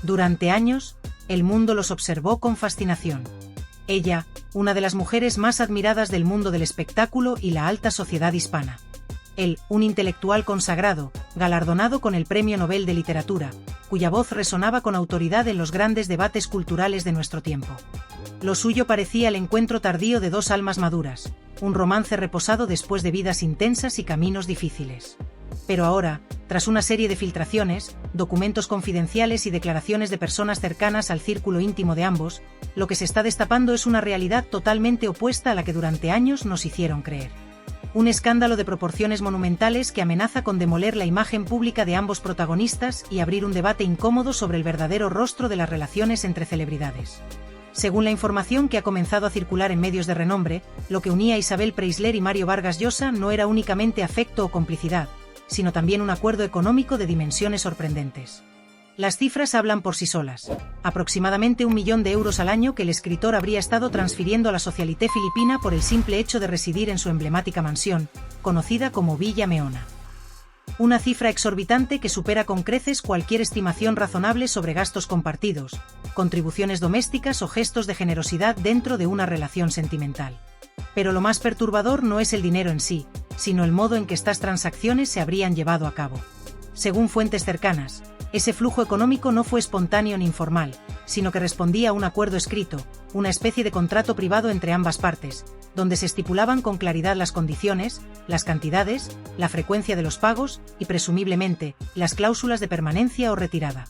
Durante años, el mundo los observó con fascinación. Ella, una de las mujeres más admiradas del mundo del espectáculo y la alta sociedad hispana. Él, un intelectual consagrado, galardonado con el Premio Nobel de Literatura, cuya voz resonaba con autoridad en los grandes debates culturales de nuestro tiempo. Lo suyo parecía el encuentro tardío de dos almas maduras, un romance reposado después de vidas intensas y caminos difíciles. Pero ahora, tras una serie de filtraciones, documentos confidenciales y declaraciones de personas cercanas al círculo íntimo de ambos, lo que se está destapando es una realidad totalmente opuesta a la que durante años nos hicieron creer. Un escándalo de proporciones monumentales que amenaza con demoler la imagen pública de ambos protagonistas y abrir un debate incómodo sobre el verdadero rostro de las relaciones entre celebridades. Según la información que ha comenzado a circular en medios de renombre, lo que unía a Isabel Preisler y Mario Vargas Llosa no era únicamente afecto o complicidad, sino también un acuerdo económico de dimensiones sorprendentes. Las cifras hablan por sí solas. Aproximadamente 1 millón de euros al año que el escritor habría estado transfiriendo a la socialité filipina por el simple hecho de residir en su emblemática mansión, conocida como Villa Meona. Una cifra exorbitante que supera con creces cualquier estimación razonable sobre gastos compartidos, contribuciones domésticas o gestos de generosidad dentro de una relación sentimental. Pero lo más perturbador no es el dinero en sí, sino el modo en que estas transacciones se habrían llevado a cabo. Según fuentes cercanas, ese flujo económico no fue espontáneo ni informal, sino que respondía a un acuerdo escrito, una especie de contrato privado entre ambas partes, donde se estipulaban con claridad las condiciones, las cantidades, la frecuencia de los pagos y, presumiblemente, las cláusulas de permanencia o retirada.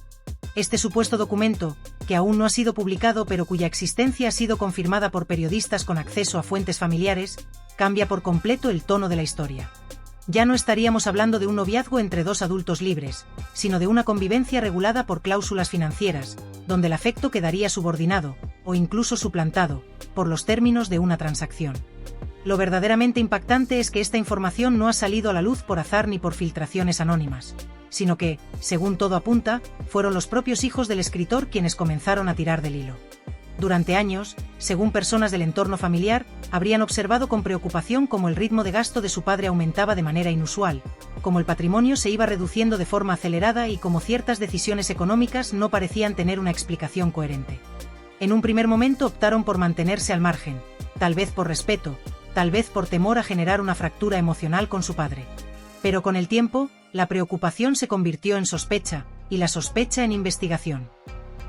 Este supuesto documento, que aún no ha sido publicado pero cuya existencia ha sido confirmada por periodistas con acceso a fuentes familiares, cambia por completo el tono de la historia. Ya no estaríamos hablando de un noviazgo entre dos adultos libres, sino de una convivencia regulada por cláusulas financieras, donde el afecto quedaría subordinado, o incluso suplantado, por los términos de una transacción. Lo verdaderamente impactante es que esta información no ha salido a la luz por azar ni por filtraciones anónimas, sino que, según todo apunta, fueron los propios hijos del escritor quienes comenzaron a tirar del hilo. Durante años, según personas del entorno familiar, habrían observado con preocupación cómo el ritmo de gasto de su padre aumentaba de manera inusual, cómo el patrimonio se iba reduciendo de forma acelerada y cómo ciertas decisiones económicas no parecían tener una explicación coherente. En un primer momento optaron por mantenerse al margen, tal vez por respeto, tal vez por temor a generar una fractura emocional con su padre. Pero con el tiempo, la preocupación se convirtió en sospecha, y la sospecha en investigación.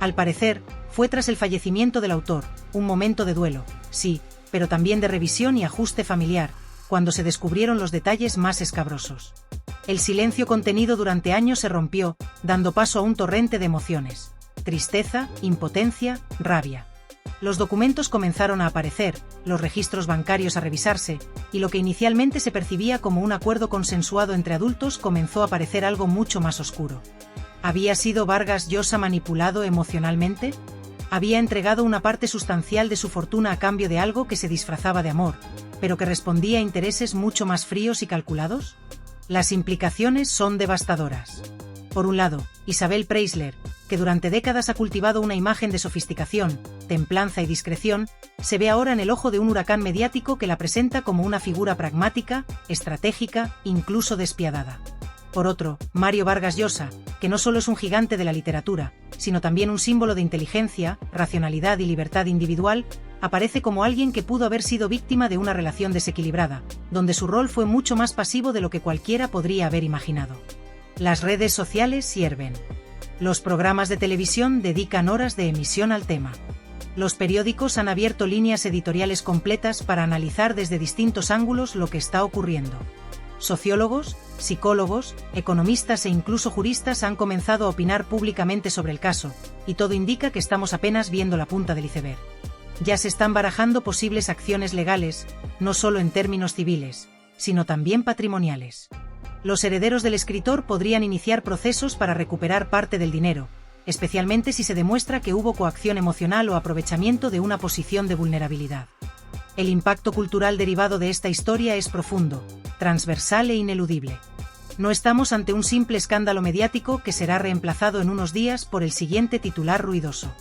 Al parecer, fue tras el fallecimiento del autor, un momento de duelo, sí, pero también de revisión y ajuste familiar, cuando se descubrieron los detalles más escabrosos. El silencio contenido durante años se rompió, dando paso a un torrente de emociones: tristeza, impotencia, rabia. Los documentos comenzaron a aparecer, los registros bancarios a revisarse, y lo que inicialmente se percibía como un acuerdo consensuado entre adultos comenzó a parecer algo mucho más oscuro. ¿Había sido Vargas Llosa manipulado emocionalmente? ¿Había entregado una parte sustancial de su fortuna a cambio de algo que se disfrazaba de amor, pero que respondía a intereses mucho más fríos y calculados? Las implicaciones son devastadoras. Por un lado, Isabel Preisler, que durante décadas ha cultivado una imagen de sofisticación, templanza y discreción, se ve ahora en el ojo de un huracán mediático que la presenta como una figura pragmática, estratégica, incluso despiadada. Por otro, Mario Vargas Llosa, que no solo es un gigante de la literatura, sino también un símbolo de inteligencia, racionalidad y libertad individual, aparece como alguien que pudo haber sido víctima de una relación desequilibrada, donde su rol fue mucho más pasivo de lo que cualquiera podría haber imaginado. Las redes sociales hierven. Los programas de televisión dedican horas de emisión al tema. Los periódicos han abierto líneas editoriales completas para analizar desde distintos ángulos lo que está ocurriendo. Sociólogos, psicólogos, economistas e incluso juristas han comenzado a opinar públicamente sobre el caso, y todo indica que estamos apenas viendo la punta del iceberg. Ya se están barajando posibles acciones legales, no solo en términos civiles, sino también patrimoniales. Los herederos del escritor podrían iniciar procesos para recuperar parte del dinero, especialmente si se demuestra que hubo coacción emocional o aprovechamiento de una posición de vulnerabilidad. El impacto cultural derivado de esta historia es profundo, transversal e ineludible. No estamos ante un simple escándalo mediático que será reemplazado en unos días por el siguiente titular ruidoso.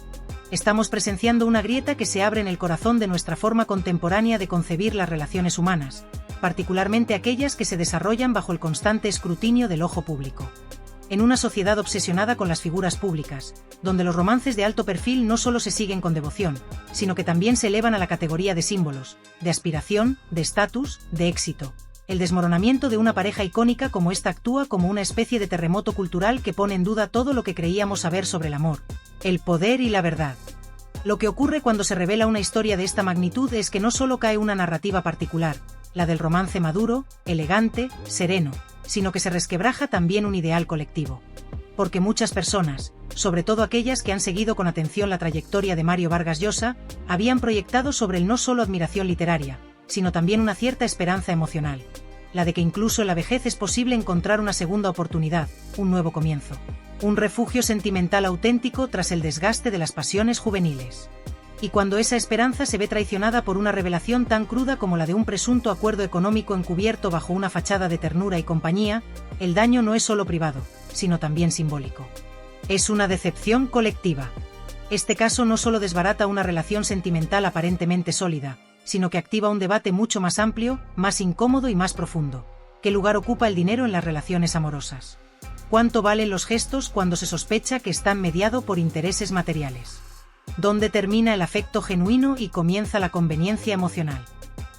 Estamos presenciando una grieta que se abre en el corazón de nuestra forma contemporánea de concebir las relaciones humanas, particularmente aquellas que se desarrollan bajo el constante escrutinio del ojo público. En una sociedad obsesionada con las figuras públicas, donde los romances de alto perfil no solo se siguen con devoción, sino que también se elevan a la categoría de símbolos, de aspiración, de estatus, de éxito. El desmoronamiento de una pareja icónica como esta actúa como una especie de terremoto cultural que pone en duda todo lo que creíamos saber sobre el amor, el poder y la verdad. Lo que ocurre cuando se revela una historia de esta magnitud es que no solo cae una narrativa particular, la del romance maduro, elegante, sereno, sino que se resquebraja también un ideal colectivo. Porque muchas personas, sobre todo aquellas que han seguido con atención la trayectoria de Mario Vargas Llosa, habían proyectado sobre él no solo admiración literaria, sino también una cierta esperanza emocional, la de que incluso en la vejez es posible encontrar una segunda oportunidad, un nuevo comienzo, un refugio sentimental auténtico tras el desgaste de las pasiones juveniles. Y cuando esa esperanza se ve traicionada por una revelación tan cruda como la de un presunto acuerdo económico encubierto bajo una fachada de ternura y compañía, el daño no es solo privado, sino también simbólico. Es una decepción colectiva. Este caso no solo desbarata una relación sentimental aparentemente sólida, sino que activa un debate mucho más amplio, más incómodo y más profundo. ¿Qué lugar ocupa el dinero en las relaciones amorosas? ¿Cuánto valen los gestos cuando se sospecha que están mediados por intereses materiales? ¿Dónde termina el afecto genuino y comienza la conveniencia emocional?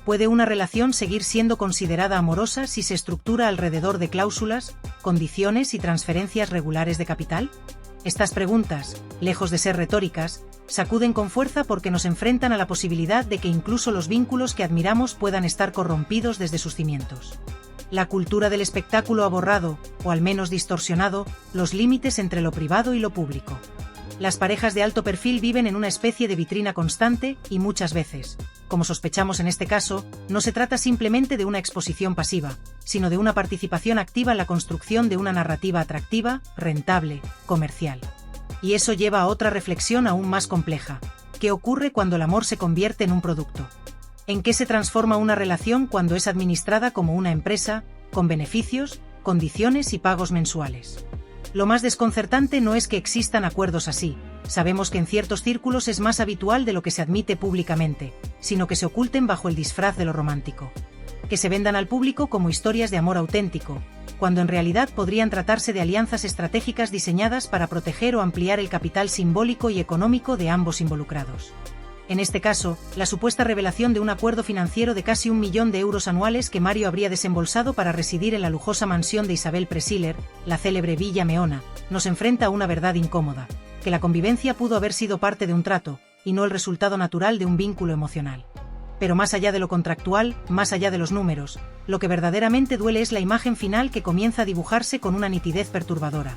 ¿Puede una relación seguir siendo considerada amorosa si se estructura alrededor de cláusulas, condiciones y transferencias regulares de capital? Estas preguntas, lejos de ser retóricas, sacuden con fuerza porque nos enfrentan a la posibilidad de que incluso los vínculos que admiramos puedan estar corrompidos desde sus cimientos. La cultura del espectáculo ha borrado, o al menos distorsionado, los límites entre lo privado y lo público. Las parejas de alto perfil viven en una especie de vitrina constante y muchas veces, como sospechamos en este caso, no se trata simplemente de una exposición pasiva, sino de una participación activa en la construcción de una narrativa atractiva, rentable, comercial. Y eso lleva a otra reflexión aún más compleja. ¿Qué ocurre cuando el amor se convierte en un producto? ¿En qué se transforma una relación cuando es administrada como una empresa, con beneficios, condiciones y pagos mensuales? Lo más desconcertante no es que existan acuerdos así, sabemos que en ciertos círculos es más habitual de lo que se admite públicamente, sino que se oculten bajo el disfraz de lo romántico. Que se vendan al público como historias de amor auténtico, cuando en realidad podrían tratarse de alianzas estratégicas diseñadas para proteger o ampliar el capital simbólico y económico de ambos involucrados. En este caso, la supuesta revelación de un acuerdo financiero de casi 1 millón de euros anuales que Mario habría desembolsado para residir en la lujosa mansión de Isabel Presley, la célebre Villa Meona, nos enfrenta a una verdad incómoda, que la convivencia pudo haber sido parte de un trato, y no el resultado natural de un vínculo emocional. Pero más allá de lo contractual, más allá de los números, lo que verdaderamente duele es la imagen final que comienza a dibujarse con una nitidez perturbadora.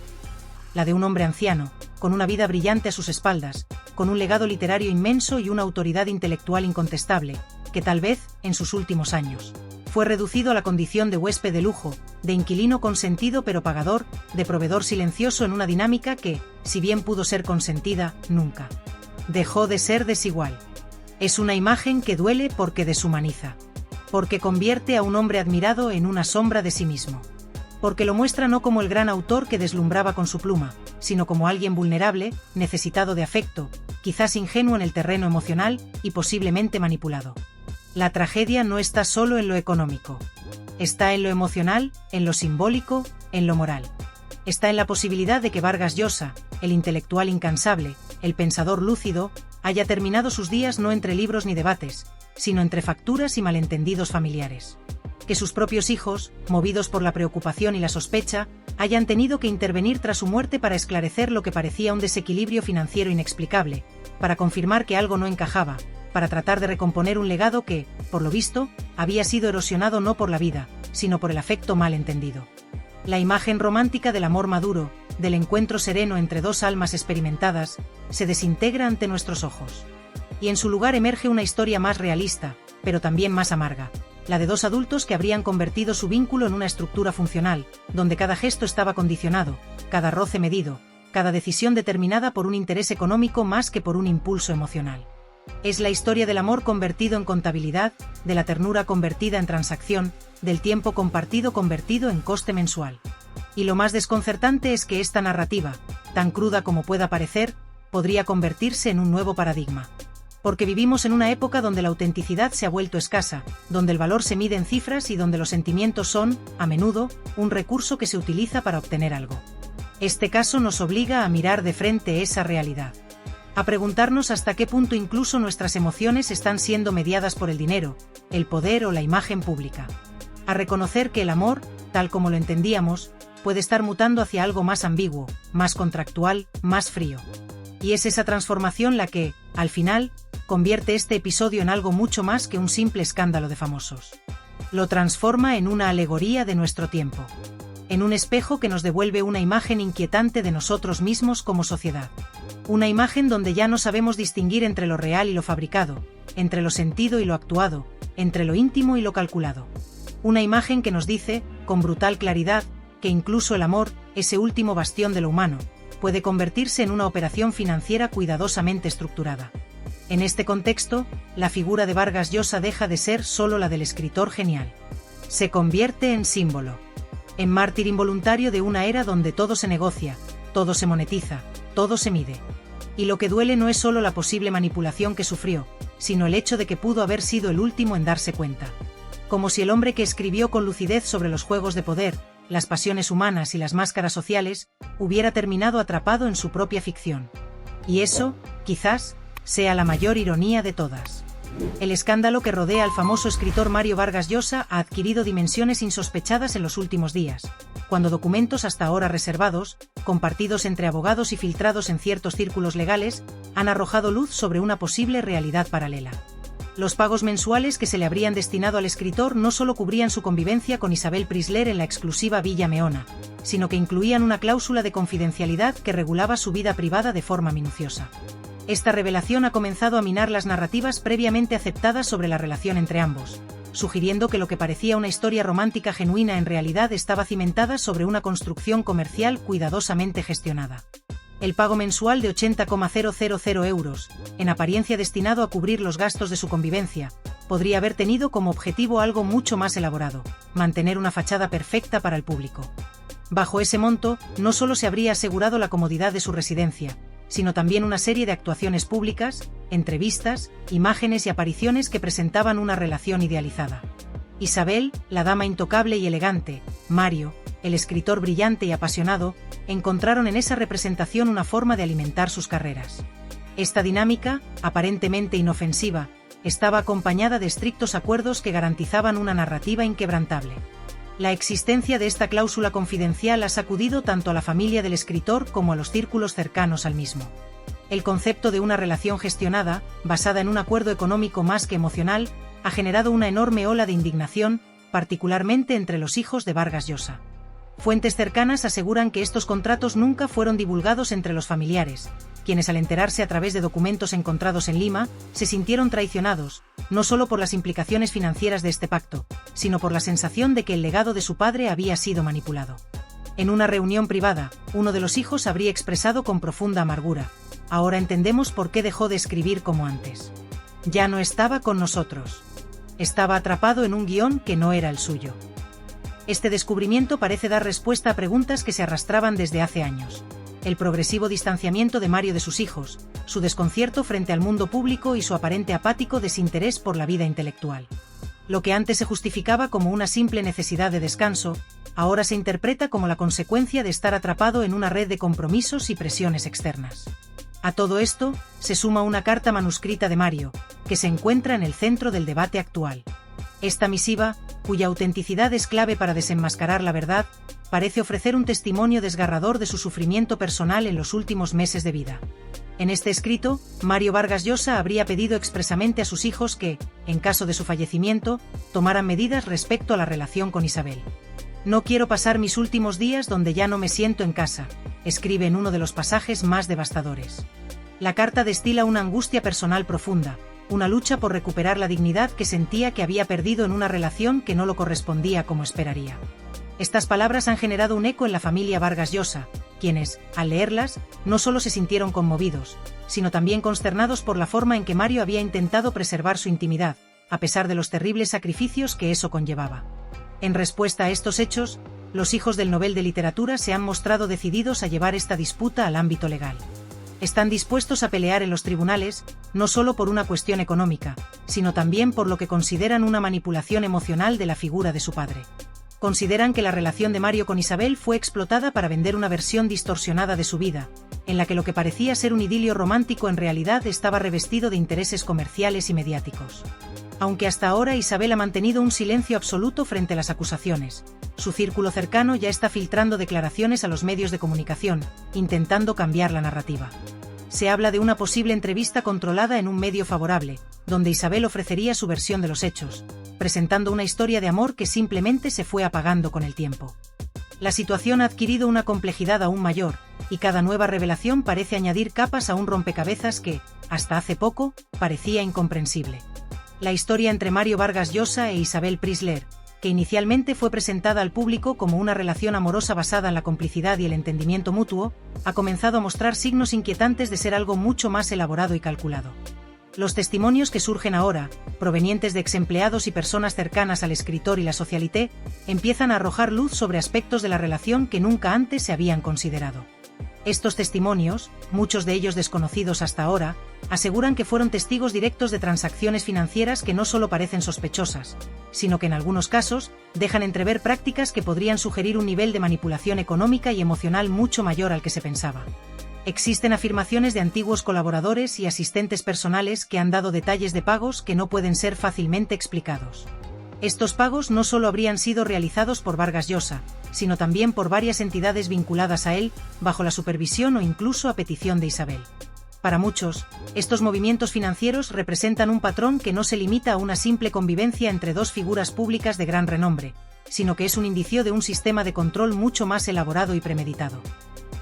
La de un hombre anciano, con una vida brillante a sus espaldas, con un legado literario inmenso y una autoridad intelectual incontestable, que tal vez, en sus últimos años, fue reducido a la condición de huésped de lujo, de inquilino consentido pero pagador, de proveedor silencioso en una dinámica que, si bien pudo ser consentida, nunca dejó de ser desigual. Es una imagen que duele porque deshumaniza, porque convierte a un hombre admirado en una sombra de sí mismo. Porque lo muestra no como el gran autor que deslumbraba con su pluma, sino como alguien vulnerable, necesitado de afecto, quizás ingenuo en el terreno emocional y posiblemente manipulado. La tragedia no está solo en lo económico. Está en lo emocional, en lo simbólico, en lo moral. Está en la posibilidad de que Vargas Llosa, el intelectual incansable, el pensador lúcido, haya terminado sus días no entre libros ni debates, sino entre facturas y malentendidos familiares. Que sus propios hijos, movidos por la preocupación y la sospecha, hayan tenido que intervenir tras su muerte para esclarecer lo que parecía un desequilibrio financiero inexplicable, para confirmar que algo no encajaba, para tratar de recomponer un legado que, por lo visto, había sido erosionado no por la vida, sino por el afecto mal entendido. La imagen romántica del amor maduro, del encuentro sereno entre dos almas experimentadas, se desintegra ante nuestros ojos. Y en su lugar emerge una historia más realista, pero también más amarga. La de dos adultos que habrían convertido su vínculo en una estructura funcional, donde cada gesto estaba condicionado, cada roce medido, cada decisión determinada por un interés económico más que por un impulso emocional. Es la historia del amor convertido en contabilidad, de la ternura convertida en transacción, del tiempo compartido convertido en coste mensual. Y lo más desconcertante es que esta narrativa, tan cruda como pueda parecer, podría convertirse en un nuevo paradigma. Porque vivimos en una época donde la autenticidad se ha vuelto escasa, donde el valor se mide en cifras y donde los sentimientos son, a menudo, un recurso que se utiliza para obtener algo. Este caso nos obliga a mirar de frente esa realidad. A preguntarnos hasta qué punto incluso nuestras emociones están siendo mediadas por el dinero, el poder o la imagen pública. A reconocer que el amor, tal como lo entendíamos, puede estar mutando hacia algo más ambiguo, más contractual, más frío. Y es esa transformación la que, al final, convierte este episodio en algo mucho más que un simple escándalo de famosos. Lo transforma en una alegoría de nuestro tiempo. En un espejo que nos devuelve una imagen inquietante de nosotros mismos como sociedad. Una imagen donde ya no sabemos distinguir entre lo real y lo fabricado, entre lo sentido y lo actuado, entre lo íntimo y lo calculado. Una imagen que nos dice, con brutal claridad, que incluso el amor, ese último bastión de lo humano, puede convertirse en una operación financiera cuidadosamente estructurada. En este contexto, la figura de Vargas Llosa deja de ser solo la del escritor genial. Se convierte en símbolo. En mártir involuntario de una era donde todo se negocia, todo se monetiza, todo se mide. Y lo que duele no es solo la posible manipulación que sufrió, sino el hecho de que pudo haber sido el último en darse cuenta. Como si el hombre que escribió con lucidez sobre los juegos de poder, las pasiones humanas y las máscaras sociales, hubiera terminado atrapado en su propia ficción. Y eso, quizás, sea la mayor ironía de todas. El escándalo que rodea al famoso escritor Mario Vargas Llosa ha adquirido dimensiones insospechadas en los últimos días, cuando documentos hasta ahora reservados, compartidos entre abogados y filtrados en ciertos círculos legales, han arrojado luz sobre una posible realidad paralela. Los pagos mensuales que se le habrían destinado al escritor no solo cubrían su convivencia con Isabel Prisler en la exclusiva Villa Meona, sino que incluían una cláusula de confidencialidad que regulaba su vida privada de forma minuciosa. Esta revelación ha comenzado a minar las narrativas previamente aceptadas sobre la relación entre ambos, sugiriendo que lo que parecía una historia romántica genuina en realidad estaba cimentada sobre una construcción comercial cuidadosamente gestionada. El pago mensual de 80,000 euros, en apariencia destinado a cubrir los gastos de su convivencia, podría haber tenido como objetivo algo mucho más elaborado: mantener una fachada perfecta para el público. Bajo ese monto, no solo se habría asegurado la comodidad de su residencia, sino también una serie de actuaciones públicas, entrevistas, imágenes y apariciones que presentaban una relación idealizada. Isabel, la dama intocable y elegante, Mario, el escritor brillante y apasionado, encontraron en esa representación una forma de alimentar sus carreras. Esta dinámica, aparentemente inofensiva, estaba acompañada de estrictos acuerdos que garantizaban una narrativa inquebrantable. La existencia de esta cláusula confidencial ha sacudido tanto a la familia del escritor como a los círculos cercanos al mismo. El concepto de una relación gestionada, basada en un acuerdo económico más que emocional, ha generado una enorme ola de indignación, particularmente entre los hijos de Vargas Llosa. Fuentes cercanas aseguran que estos contratos nunca fueron divulgados entre los familiares, quienes al enterarse a través de documentos encontrados en Lima, se sintieron traicionados, no solo por las implicaciones financieras de este pacto, sino por la sensación de que el legado de su padre había sido manipulado. En una reunión privada, uno de los hijos habría expresado con profunda amargura: "Ahora entendemos por qué dejó de escribir como antes. Ya no estaba con nosotros. Estaba atrapado en un guión que no era el suyo". Este descubrimiento parece dar respuesta a preguntas que se arrastraban desde hace años. El progresivo distanciamiento de Mario de sus hijos, su desconcierto frente al mundo público y su aparente apático desinterés por la vida intelectual. Lo que antes se justificaba como una simple necesidad de descanso, ahora se interpreta como la consecuencia de estar atrapado en una red de compromisos y presiones externas. A todo esto, se suma una carta manuscrita de Mario, que se encuentra en el centro del debate actual. Esta misiva, cuya autenticidad es clave para desenmascarar la verdad, parece ofrecer un testimonio desgarrador de su sufrimiento personal en los últimos meses de vida. En este escrito, Mario Vargas Llosa habría pedido expresamente a sus hijos que, en caso de su fallecimiento, tomaran medidas respecto a la relación con Isabel. "No quiero pasar mis últimos días donde ya no me siento en casa", escribe en uno de los pasajes más devastadores. La carta destila una angustia personal profunda, una lucha por recuperar la dignidad que sentía que había perdido en una relación que no lo correspondía como esperaría. Estas palabras han generado un eco en la familia Vargas Llosa, quienes, al leerlas, no solo se sintieron conmovidos, sino también consternados por la forma en que Mario había intentado preservar su intimidad, a pesar de los terribles sacrificios que eso conllevaba. En respuesta a estos hechos, los hijos del Nobel de Literatura se han mostrado decididos a llevar esta disputa al ámbito legal. Están dispuestos a pelear en los tribunales, no solo por una cuestión económica, sino también por lo que consideran una manipulación emocional de la figura de su padre. consideran que la relación de Mario con Isabel fue explotada para vender una versión distorsionada de su vida, en la que lo que parecía ser un idilio romántico en realidad estaba revestido de intereses comerciales y mediáticos. Aunque hasta ahora Isabel ha mantenido un silencio absoluto frente a las acusaciones, su círculo cercano ya está filtrando declaraciones a los medios de comunicación, intentando cambiar la narrativa. Se habla de una posible entrevista controlada en un medio favorable, donde Isabel ofrecería su versión de los hechos, presentando una historia de amor que simplemente se fue apagando con el tiempo. La situación ha adquirido una complejidad aún mayor, y cada nueva revelación parece añadir capas a un rompecabezas que, hasta hace poco, parecía incomprensible. La historia entre Mario Vargas Llosa e Isabel Preisler, que inicialmente fue presentada al público como una relación amorosa basada en la complicidad y el entendimiento mutuo, ha comenzado a mostrar signos inquietantes de ser algo mucho más elaborado y calculado. Los testimonios que surgen ahora, provenientes de exempleados y personas cercanas al escritor y la socialité, empiezan a arrojar luz sobre aspectos de la relación que nunca antes se habían considerado. Estos testimonios, muchos de ellos desconocidos hasta ahora, aseguran que fueron testigos directos de transacciones financieras que no solo parecen sospechosas, sino que en algunos casos dejan entrever prácticas que podrían sugerir un nivel de manipulación económica y emocional mucho mayor al que se pensaba. Existen afirmaciones de antiguos colaboradores y asistentes personales que han dado detalles de pagos que no pueden ser fácilmente explicados. Estos pagos no solo habrían sido realizados por Vargas Llosa, sino también por varias entidades vinculadas a él, bajo la supervisión o incluso a petición de Isabel. Para muchos, estos movimientos financieros representan un patrón que no se limita a una simple convivencia entre dos figuras públicas de gran renombre, sino que es un indicio de un sistema de control mucho más elaborado y premeditado.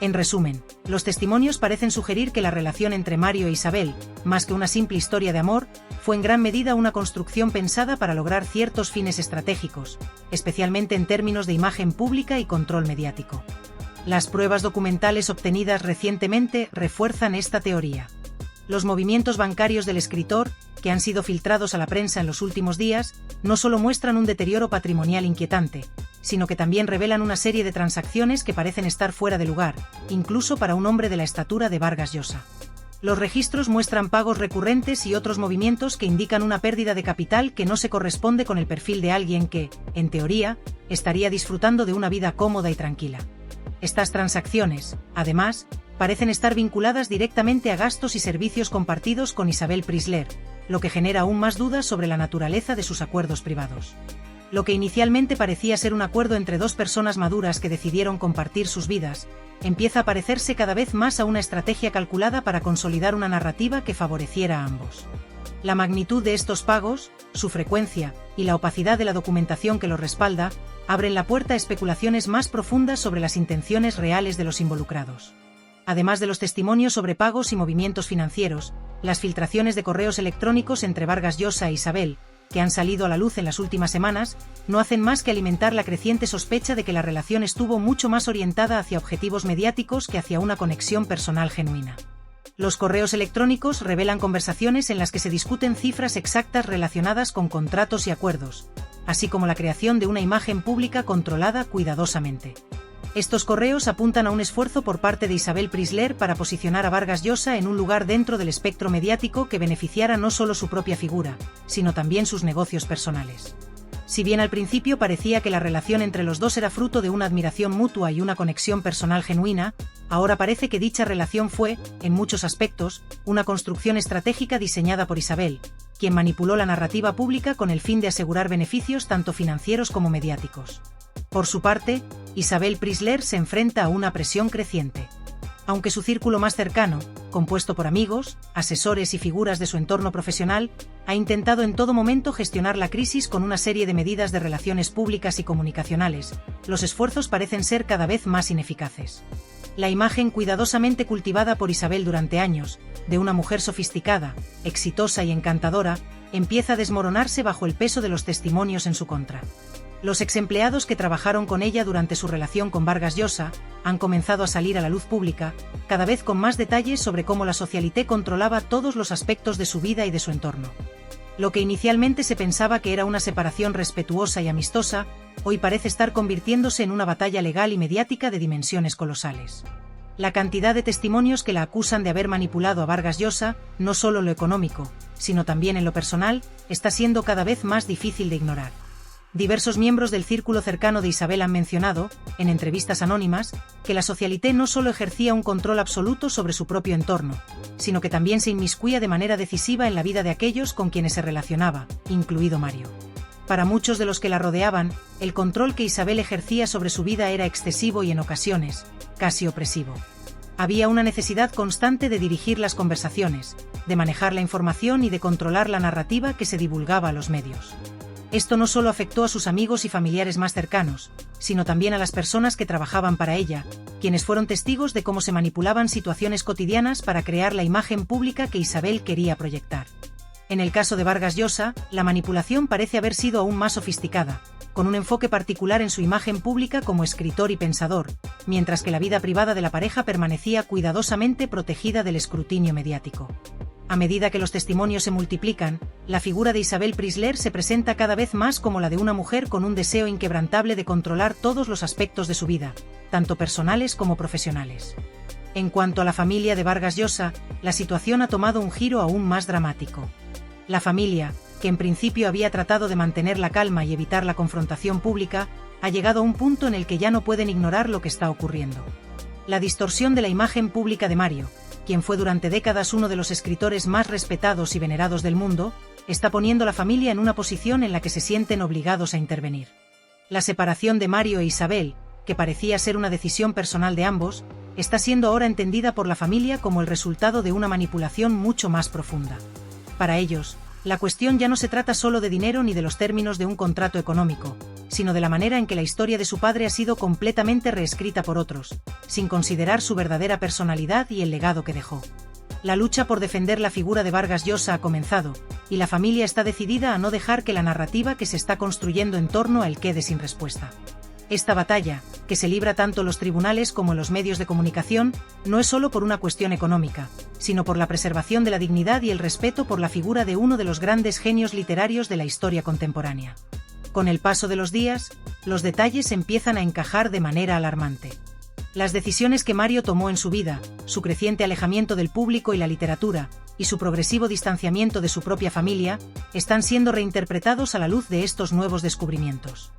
En resumen, los testimonios parecen sugerir que la relación entre Mario e Isabel, más que una simple historia de amor, fue en gran medida una construcción pensada para lograr ciertos fines estratégicos, especialmente en términos de imagen pública y control mediático. Las pruebas documentales obtenidas recientemente refuerzan esta teoría. Los movimientos bancarios del escritor, que han sido filtrados a la prensa en los últimos días, no solo muestran un deterioro patrimonial inquietante, sino que también revelan una serie de transacciones que parecen estar fuera de lugar, incluso para un hombre de la estatura de Vargas Llosa. Los registros muestran pagos recurrentes y otros movimientos que indican una pérdida de capital que no se corresponde con el perfil de alguien que, en teoría, estaría disfrutando de una vida cómoda y tranquila. Estas transacciones, además, parecen estar vinculadas directamente a gastos y servicios compartidos con Isabel Preisler, lo que genera aún más dudas sobre la naturaleza de sus acuerdos privados. Lo que inicialmente parecía ser un acuerdo entre dos personas maduras que decidieron compartir sus vidas, empieza a parecerse cada vez más a una estrategia calculada para consolidar una narrativa que favoreciera a ambos. La magnitud de estos pagos, su frecuencia y la opacidad de la documentación que los respalda, abren la puerta a especulaciones más profundas sobre las intenciones reales de los involucrados. Además de los testimonios sobre pagos y movimientos financieros, las filtraciones de correos electrónicos entre Vargas Llosa e Isabel, que han salido a la luz en las últimas semanas, no hacen más que alimentar la creciente sospecha de que la relación estuvo mucho más orientada hacia objetivos mediáticos que hacia una conexión personal genuina. Los correos electrónicos revelan conversaciones en las que se discuten cifras exactas relacionadas con contratos y acuerdos, así como la creación de una imagen pública controlada cuidadosamente. Estos correos apuntan a un esfuerzo por parte de Isabel Preisler para posicionar a Vargas Llosa en un lugar dentro del espectro mediático que beneficiara no solo su propia figura, sino también sus negocios personales. Si bien al principio parecía que la relación entre los dos era fruto de una admiración mutua y una conexión personal genuina, ahora parece que dicha relación fue, en muchos aspectos, una construcción estratégica diseñada por Isabel, quien manipuló la narrativa pública con el fin de asegurar beneficios tanto financieros como mediáticos. Por su parte, Isabel Preisler se enfrenta a una presión creciente. Aunque su círculo más cercano, compuesto por amigos, asesores y figuras de su entorno profesional, ha intentado en todo momento gestionar la crisis con una serie de medidas de relaciones públicas y comunicacionales, los esfuerzos parecen ser cada vez más ineficaces. La imagen cuidadosamente cultivada por Isabel durante años, de una mujer sofisticada, exitosa y encantadora, empieza a desmoronarse bajo el peso de los testimonios en su contra. Los exempleados que trabajaron con ella durante su relación con Vargas Llosa han comenzado a salir a la luz pública, cada vez con más detalles sobre cómo la socialité controlaba todos los aspectos de su vida y de su entorno. Lo que inicialmente se pensaba que era una separación respetuosa y amistosa, hoy parece estar convirtiéndose en una batalla legal y mediática de dimensiones colosales. La cantidad de testimonios que la acusan de haber manipulado a Vargas Llosa, no solo en lo económico, sino también en lo personal, está siendo cada vez más difícil de ignorar. Diversos miembros del círculo cercano de Isabel han mencionado, en entrevistas anónimas, que la socialité no solo ejercía un control absoluto sobre su propio entorno, sino que también se inmiscuía de manera decisiva en la vida de aquellos con quienes se relacionaba, incluido Mario. Para muchos de los que la rodeaban, el control que Isabel ejercía sobre su vida era excesivo y en ocasiones, casi opresivo. Había una necesidad constante de dirigir las conversaciones, de manejar la información y de controlar la narrativa que se divulgaba a los medios. Esto no solo afectó a sus amigos y familiares más cercanos, sino también a las personas que trabajaban para ella, quienes fueron testigos de cómo se manipulaban situaciones cotidianas para crear la imagen pública que Isabel quería proyectar. En el caso de Vargas Llosa, la manipulación parece haber sido aún más sofisticada, con un enfoque particular en su imagen pública como escritor y pensador, mientras que la vida privada de la pareja permanecía cuidadosamente protegida del escrutinio mediático. A medida que los testimonios se multiplican, la figura de Isabel Preisler se presenta cada vez más como la de una mujer con un deseo inquebrantable de controlar todos los aspectos de su vida, tanto personales como profesionales. En cuanto a la familia de Vargas Llosa, la situación ha tomado un giro aún más dramático. La familia, que en principio había tratado de mantener la calma y evitar la confrontación pública, ha llegado a un punto en el que ya no pueden ignorar lo que está ocurriendo. La distorsión de la imagen pública de Mario, quien fue durante décadas uno de los escritores más respetados y venerados del mundo, está poniendo a la familia en una posición en la que se sienten obligados a intervenir. La separación de Mario e Isabel, que parecía ser una decisión personal de ambos, está siendo ahora entendida por la familia como el resultado de una manipulación mucho más profunda. Para ellos, la cuestión ya no se trata solo de dinero ni de los términos de un contrato económico, sino de la manera en que la historia de su padre ha sido completamente reescrita por otros, sin considerar su verdadera personalidad y el legado que dejó. La lucha por defender la figura de Vargas Llosa ha comenzado, y la familia está decidida a no dejar que la narrativa que se está construyendo en torno a él quede sin respuesta. Esta batalla, que se libra tanto en los tribunales como en los medios de comunicación, no es solo por una cuestión económica, sino por la preservación de la dignidad y el respeto por la figura de uno de los grandes genios literarios de la historia contemporánea. Con el paso de los días, los detalles empiezan a encajar de manera alarmante. Las decisiones que Mario tomó en su vida, su creciente alejamiento del público y la literatura, y su progresivo distanciamiento de su propia familia, están siendo reinterpretados a la luz de estos nuevos descubrimientos.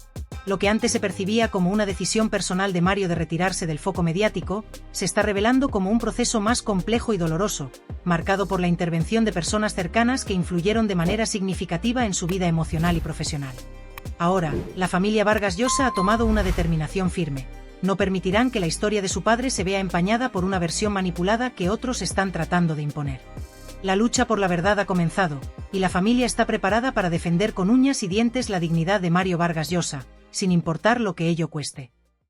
Lo que antes se percibía como una decisión personal de Mario de retirarse del foco mediático, se está revelando como un proceso más complejo y doloroso, marcado por la intervención de personas cercanas que influyeron de manera significativa en su vida emocional y profesional. Ahora, la familia Vargas Llosa ha tomado una determinación firme. No permitirán que la historia de su padre se vea empañada por una versión manipulada que otros están tratando de imponer. La lucha por la verdad ha comenzado, y la familia está preparada para defender con uñas y dientes la dignidad de Mario Vargas Llosa, sin importar lo que ello cueste.